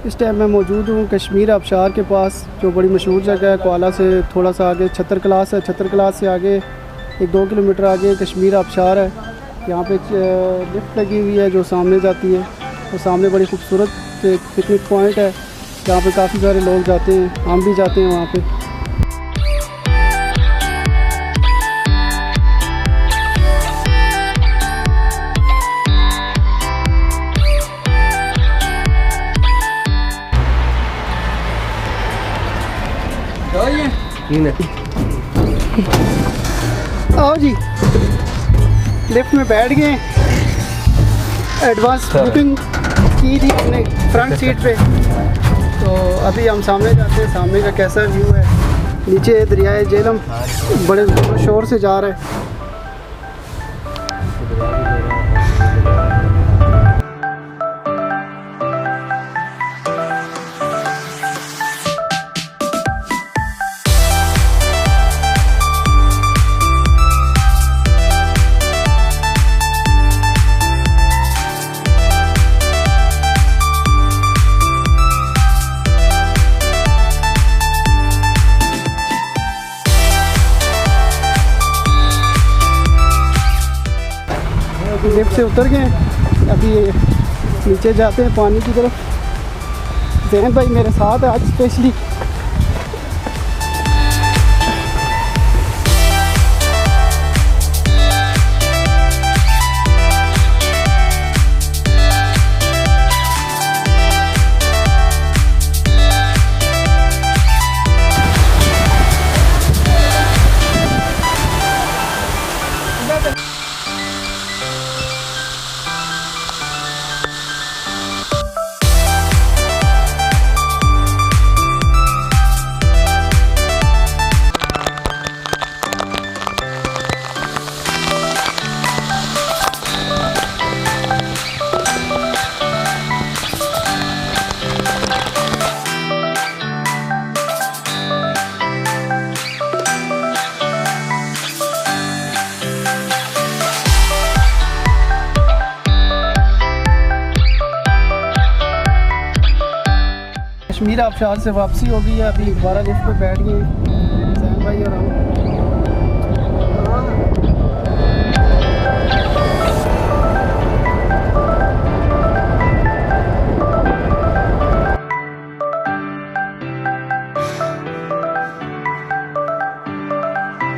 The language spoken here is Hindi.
इस टाइम मैं मौजूद हूँ कश्मीर आबशार के पास, जो बड़ी मशहूर जगह है। कोआला से थोड़ा सा आगे छतर क्लास है, छतर क्लास से आगे 1-2 किलोमीटर आगे कश्मीर आबशार है। यहाँ पे लिफ्ट लगी हुई है जो सामने जाती है, और सामने बड़ी खूबसूरत एक पिकनिक पॉइंट है जहाँ पे काफ़ी सारे लोग जाते हैं, हम भी जाते हैं वहाँ पे। आओ जी, लिफ्ट में बैठ गए। एडवांस बुकिंग की थी अपने फ्रंट सीट पे, तो अभी हम सामने जाते हैं। सामने का कैसा व्यू है, नीचे दरियाए झेलम बड़े शोर से जा रहा है। लिफ्ट से उतर गए, अभी नीचे जाते हैं पानी की तरफ। जैन भाई मेरे साथ है आज स्पेशली। कश्मीर आबशार से वापसी हो गई है, अभी दोबारा लिफ्ट पे बैठ गए जैन भाई और हम।